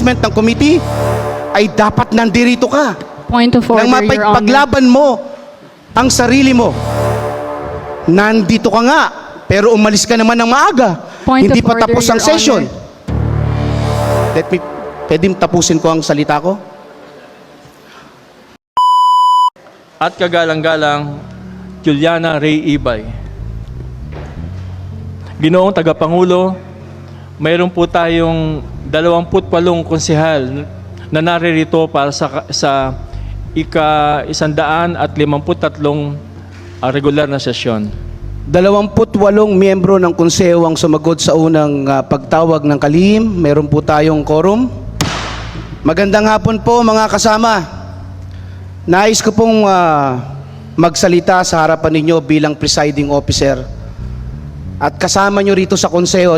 ng committee ay dapat nandirito ka. Point of order, Nang Your Honor. mapaglaban mo ang sarili mo. Nandito ka nga, pero umalis ka naman ng maaga. Point Hindi of pa order, tapos ang Your session. Honor. Pwede tapusin ko ang salita ko? At kagalang-galang, Juliana Ray Ibay. Ginoong Tagapangulo, mayroon po tayong 28 konsehal na naririto para sa ika-153 regular na sesyon. 28 miyembro ng konseho ang sumagot sa unang pagtawag ng kalihim. Meron po tayong quorum. Magandang hapon po mga kasama. Nais ko pong magsalita sa harapan ninyo bilang presiding officer at kasama nyo rito sa konseho.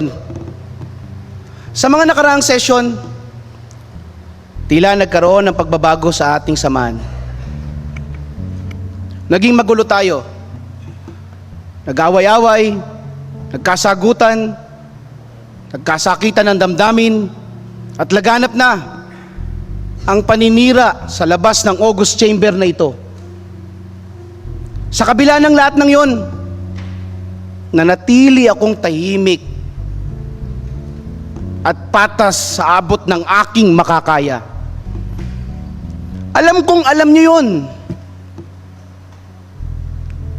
Sa mga nakaraang session, tila nagkaroon ng pagbabago sa ating samahan. Naging magulo tayo. Nag-away-away, nagkasagutan, nagkasakitan ng damdamin, at laganap na ang paninira sa labas ng August Chamber na ito. Sa kabila ng lahat ng yon, nanatili akong tahimik at patas sa abot ng aking makakaya. Alam kong alam niyo yon.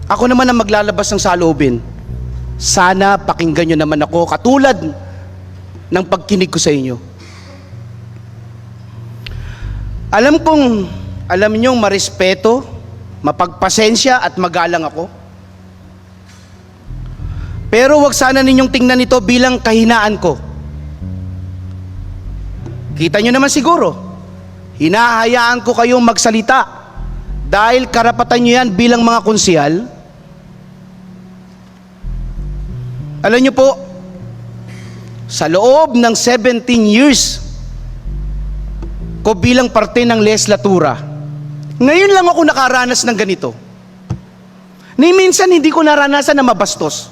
Ako naman ang maglalabas ng saloobin. Sana pakinggan nyo naman ako katulad ng pagkinig ko sa inyo. Alam kong alam ninyong marespeto, mapagpasensya at magalang ako. Pero wag sana ninyong tingnan ito bilang kahinaan ko. Kita nyo naman siguro, hinahayaan ko kayong magsalita dahil karapatan nyo yan bilang mga konsehal. Alam nyo po, sa loob ng 17 years ko bilang parte ng legislatura, ngayon lang ako nakaranas ng ganito. Ni minsan hindi ko naranasan na mabastos.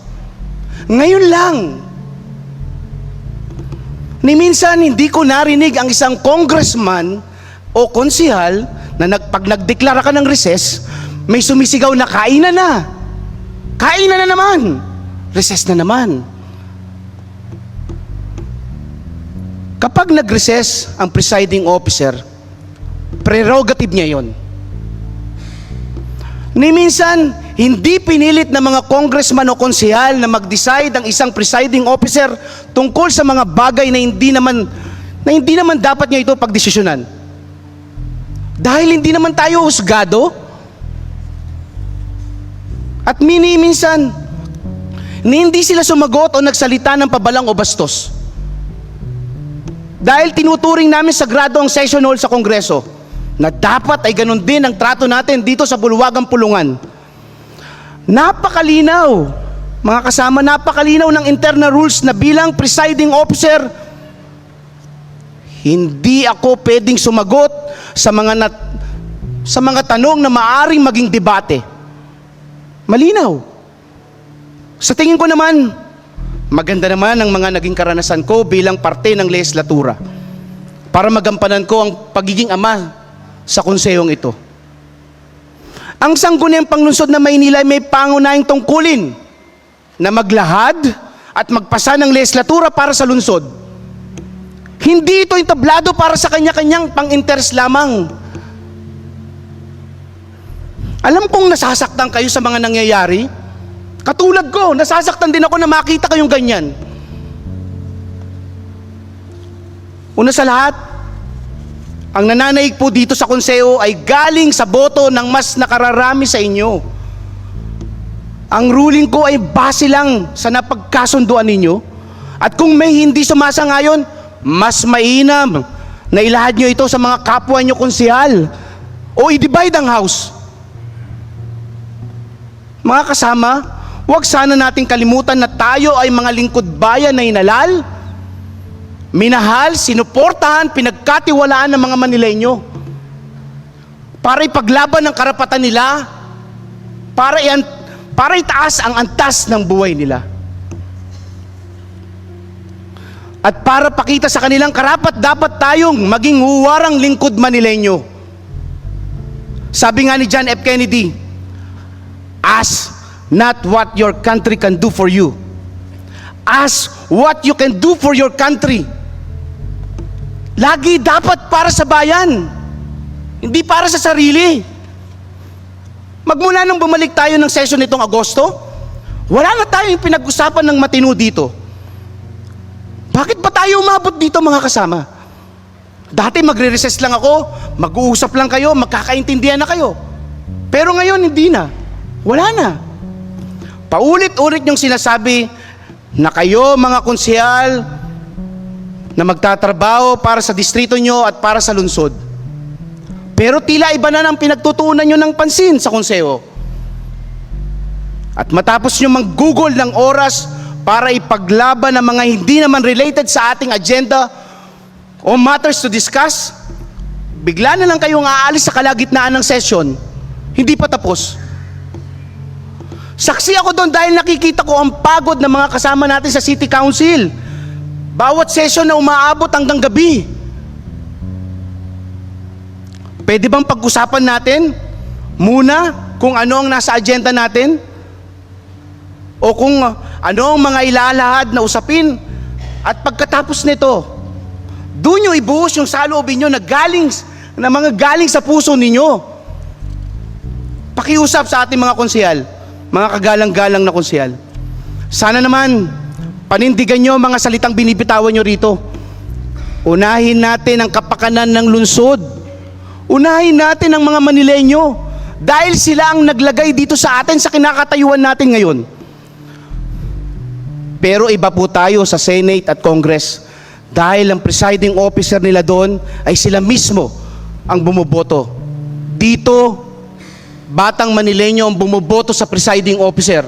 Ngayon lang. Ni minsan hindi ko narinig ang isang congressman o konsehal na pag nagdeklara ka ng recess, may sumisigaw na kainan na. Kainan na naman. Recess na naman. Kapag nag-recess ang presiding officer, prerogative niya yon. Ni minsan, hindi pinilit ng mga congressman o konsehal na mag-decide ang isang presiding officer tungkol sa mga bagay na hindi naman dapat niya ito pagdesisyonan. Dahil hindi naman tayo husgado. At minsan, hindi sila sumagot o nagsalita ng pabalang o bastos. Dahil tinuturing namin sagrado ang session hall sa Kongreso, na dapat ay ganun din ang trato natin dito sa bulwagang pulungan. Napakalinaw, mga kasama, napakalinaw ng internal rules na bilang presiding officer, hindi ako pwedeng sumagot sa mga tanong na maaring maging debate. Malinaw. Sa tingin ko naman, maganda naman ang mga naging karanasan ko bilang parte ng legislatura para magampanan ko ang pagiging ama sa konsehong ito. Ang sangguniang panglunsod na Maynila ay may pangunahing tungkulin na maglahad at magpasa ng legislatura para sa lungsod. Hindi ito entablado para sa kanya-kanyang pang-interest lamang. Alam kong nasasaktan kayo sa mga nangyayari. Katulad ko, nasasaktan din ako na makita kayong ganyan. Una sa lahat, ang nananaig po dito sa konseho ay galing sa boto ng mas nakararami sa inyo. Ang ruling ko ay base lang sa napagkasunduan ninyo. At kung may hindi sumasang-ayon, mas mainam na ilahad nyo ito sa mga kapwa nyo konsehal o i-divide ang house. Mga kasama, huwag sana nating kalimutan na tayo ay mga lingkod bayan na inalal, minahal, sinuportahan, pinagkatiwalaan ng mga Manileño para ipaglaban ang karapatan nila, para itaas ang antas ng buhay nila. at para pakita sa kanilang karapat dapat tayong maging huwarang lingkod Manileño. Sabi nga ni John F. Kennedy, ask not what your country can do for you. Ask what you can do for your country. Lagi dapat para sa bayan, hindi para sa sarili. Magmula nung bumalik tayo ng session nitong Agosto, wala na tayong pinag-usapan ng matino dito. Bakit ba tayo umabot dito, mga kasama? Dati magre-recess lang ako, mag-uusap lang kayo, magkakaintindihan na kayo. Pero ngayon hindi na. Wala na. Paulit-ulit yung sinasabi na kayo mga konsehal na magtatrabaho para sa distrito nyo at para sa lungsod. Pero tila iba na ang pinagtutuunan nyo ng pansin sa konseho. At matapos nyo mag-google ng oras para ipaglaban ng mga hindi naman related sa ating agenda o matters to discuss, bigla na lang kayong aalis sa kalagitnaan ng session. Hindi pa tapos. Saksi ako doon dahil nakikita ko ang pagod ng mga kasama natin sa City Council. Bawat session na umaabot hanggang gabi. Pwede bang pag-usapan natin muna kung ano ang nasa agenda natin? O kung ano ang mga ilalahad na usapin? At pagkatapos nito, doon nyo ibuhos yung saloobin nyo na mga galing sa puso ninyo. Pakiusap sa ating mga konsehal, mga kagalang-galang na konsehal. Sana naman, panindigan nyo mga salitang binibitawan nyo rito. Unahin natin ang kapakanan ng lungsod. Unahin natin ang mga Manileño. Dahil sila ang naglagay dito sa atin sa kinakatayuan natin ngayon. Pero iba po tayo sa Senate at Congress. Dahil ang presiding officer nila doon ay sila mismo ang bumuboto. Dito, batang Manileño ang bumuboto sa presiding officer.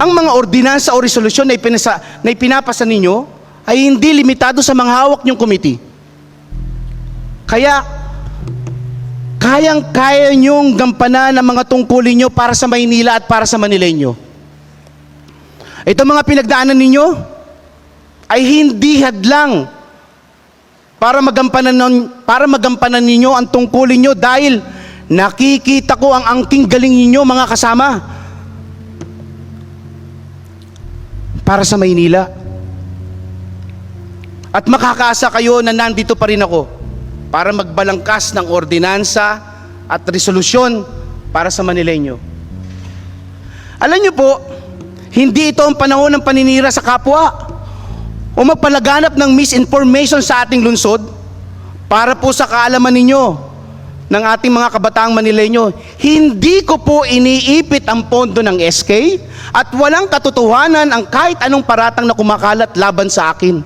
Ang mga ordinansa o resolusyon na ipinapasa ninyo ay hindi limitado sa mga hawak niyong committee. Kaya, kayang-kaya niyong gampanan ang mga tungkulin niyo para sa Maynila at para sa Manileño. Ito mga pinagdaanan ninyo ay hindi hadlang para magampanan ninyo ang tungkulin niyo dahil nakikita ko ang angking galing ninyo, mga kasama, para sa Maynila. At makakaasa kayo na nandito pa rin ako para magbalangkas ng ordinansa at resolusyon para sa Manileño. Alam niyo po, hindi ito ang panahon ng paninira sa kapwa o magpalaganap ng misinformation sa ating lungsod para po sa kaalaman ninyo ng ating mga kabataang Manileño. Hindi ko po iniipit ang pondo ng SK at walang katotohanan ang kahit anong paratang na kumakalat laban sa akin.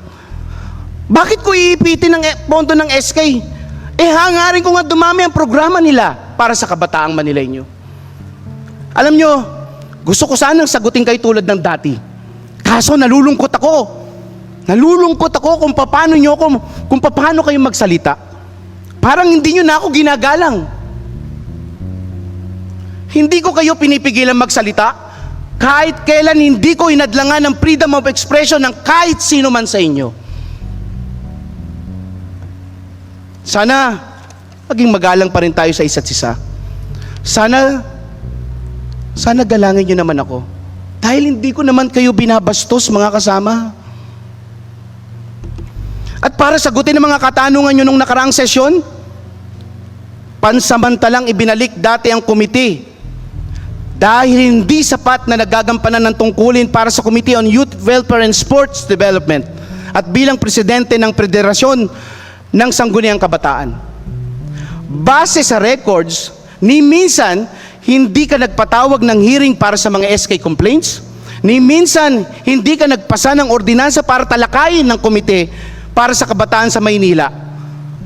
Bakit ko iipitin ang pondo ng SK? Hangarin ko nga dumami ang programa nila para sa kabataang Manileño. Alam nyo, gusto ko sanang sagutin kayo tulad ng dati. Kaso nalulungkot ako. Nalulungkot ako kung paano kayo magsalita. Parang hindi nyo na ako ginagalang. Hindi ko kayo pinipigilan magsalita. Kahit kailan hindi ko inadlangan ng freedom of expression ng kahit sino man sa inyo. Sana maging magalang pa rin tayo sa isa't isa. Sana galangin nyo naman ako. Dahil hindi ko naman kayo binabastos, mga kasama. At para sagutin ang mga katanungan nyo nung nakaraang sesyon, pansamantalang ibinalik dati ang komite. Dahil hindi sapat na nagagampanan ng tungkulin para sa Committee on Youth Welfare and Sports Development at bilang presidente ng Federasyon ng Sangguniang Kabataan. Base sa records, ni minsan, hindi ka nagpatawag ng hearing para sa mga SK complaints, ni minsan, hindi ka nagpasa ng ordinansa para talakayin ng komite para sa kabataan sa Maynila.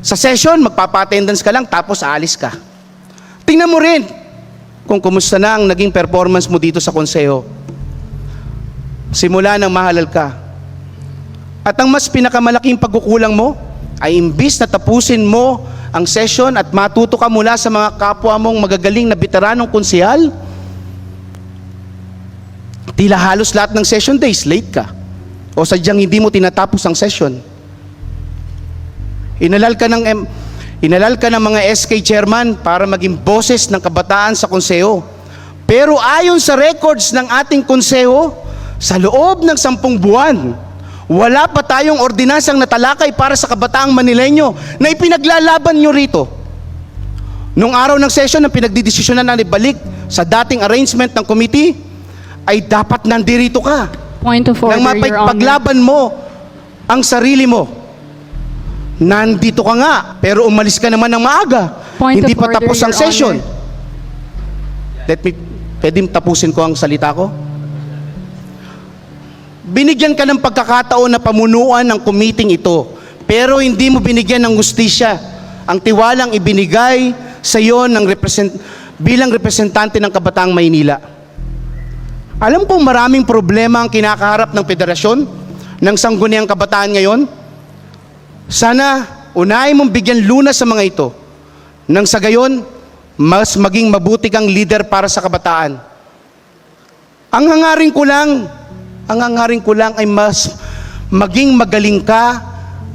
Sa session, magpapa-attendance ka lang, tapos aalis ka. Tingnan mo rin kung kumusta na ang naging performance mo dito sa konseho. Simula nang mahalal ka. At ang mas pinakamalaking pagkukulang mo, ay imbis na tapusin mo ang session at matuto ka mula sa mga kapwa mong magagaling na veteranong konsehal, tila halos lahat ng session days, late ka. O sadyang hindi mo tinatapos ang session? Inalal ka ng mga SK chairman para maging boses ng kabataan sa konseho. Pero ayon sa records ng ating konseho, sa loob ng 10 buwan, wala pa tayong ordinansang natalakay para sa kabataang Manileño na ipinaglalaban nyo rito. Nung araw ng session na pinagdidesisyonan na ibalik sa dating arrangement ng committee, ay dapat nandirito ka. Point of order, Nang Your Honor. mapaglaban mo ang sarili mo. Nandito ka nga, pero umalis ka naman ng maaga. Point Hindi of pa order, tapos ang Your session. Honor. Pwede tapusin ko ang salita ko? Binigyan ka ng pagkakataon na pamunuan ng committee ito, pero hindi mo binigyan ng hustisya ang tiwalang ibinigay sa iyo bilang representante ng Kabataang Maynila. Alam kong maraming problema ang kinakaharap ng federasyon ng sangguniang kabataan ngayon. Sana unahin mong bigyan lunas sa mga ito, nang sa gayon, mas maging mabuti kang leader para sa kabataan. Ang hangarin ko lang ay mas maging magaling ka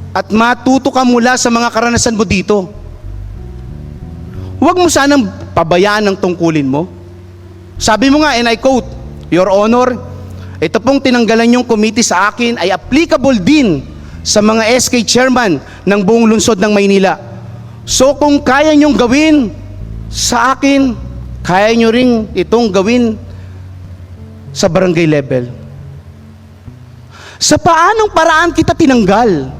at matuto ka mula sa mga karanasan mo dito. Huwag mo sanang pabayaan ang tungkulin mo. Sabi mo nga, and I quote, Your Honor, ito pong tinanggalan yung committee sa akin ay applicable din sa mga SK chairman ng buong lungsod ng Maynila. So kung kaya nyong gawin sa akin, kaya nyo ring itong gawin sa barangay level. Sa paanong paraan kita tinanggal?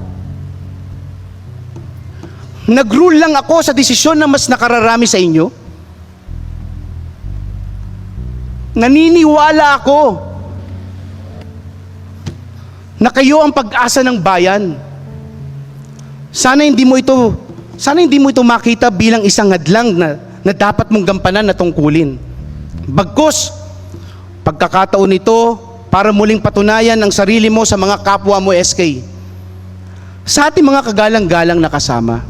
Nag-rule lang ako sa desisyon na mas nakararami sa inyo? Naniniwala ako na kayo ang pag-asa ng bayan. Sana hindi mo ito makita bilang isang hadlang na dapat mong gampanan na tungkulin. Bagkus, pagkakataon ito para muling patunayan ang sarili mo sa mga kapwa mo SK. Sa ating mga kagalang-galang na kasama,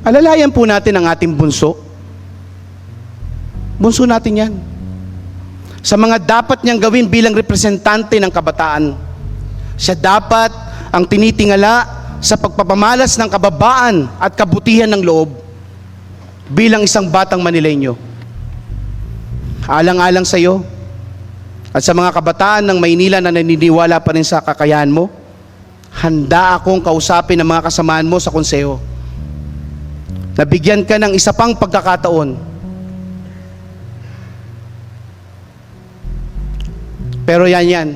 alalayan po natin ang ating bunso. Bunso natin yan. Sa mga dapat niyang gawin bilang representante ng kabataan. Siya dapat ang tinitingala sa pagpapamalas ng kababaan at kabutihan ng loob bilang isang batang Manileño. Alang-alang sa iyo at sa mga kabataan ng Maynila na naniniwala pa rin sa kakayahan mo, handa akong kausapin ang mga kasamaan mo sa konseho. Nabigyan ka ng isa pang pagkakataon. Pero yan.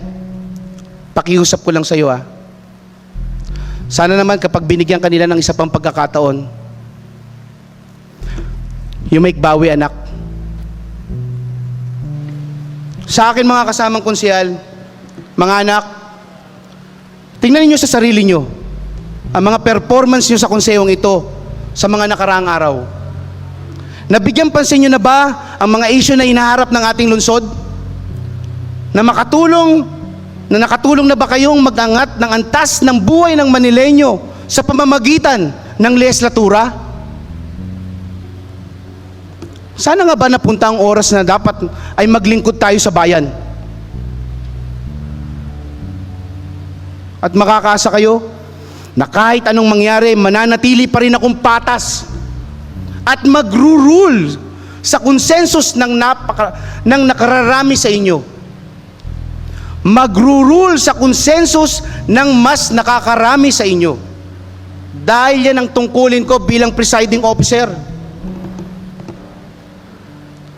Pakiusap ko lang sa iyo Sana naman kapag binigyan kanila ng isa pang pagkakataon, you make bawi, anak. Sa akin mga kasamang konsehal, mga anak, tingnan niyo sa sarili niyo ang mga performance niyo sa konsehong ito sa mga nakaraang araw. Nabigyan pansin niyo na ba ang mga issue na hinaharap ng ating lungsod? Na nakatulong na ba kayong mag-angat ng antas ng buhay ng Manileño sa pamamagitan ng legislatura? Sana nga ba napunta ang oras na dapat ay maglingkod tayo sa bayan? At makakaasa kayo na kahit anong mangyari, mananatili pa rin akong patas at magro-rule sa konsensus ng nakararami sa inyo. Magro-rule sa konsensus ng mas nakakarami sa inyo. Dahil yan ang tungkulin ko bilang presiding officer.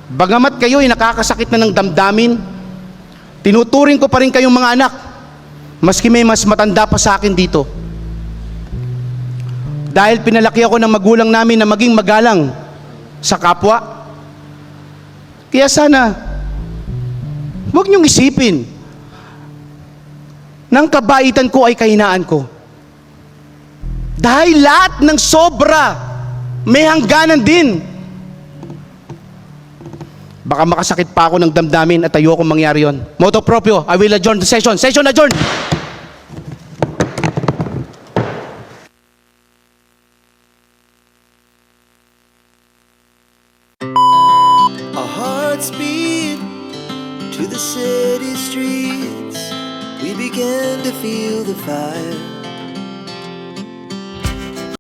Bagamat kayo ay nakakasakit na ng damdamin, tinuturing ko pa rin kayong mga anak, maski may mas matanda pa sa akin dito. Dahil pinalaki ako ng magulang namin na maging magalang sa kapwa. Kaya sana, huwag niyong isipin ng kabaitan ko ay kahinaan ko. Dahil lahat ng sobra may hangganan din. Baka makasakit pa ako ng damdamin at ayokong mangyari yon. Moto proprio, I will adjourn the session. Session adjourned! Our hearts beat to the city streets. We began to feel the fire.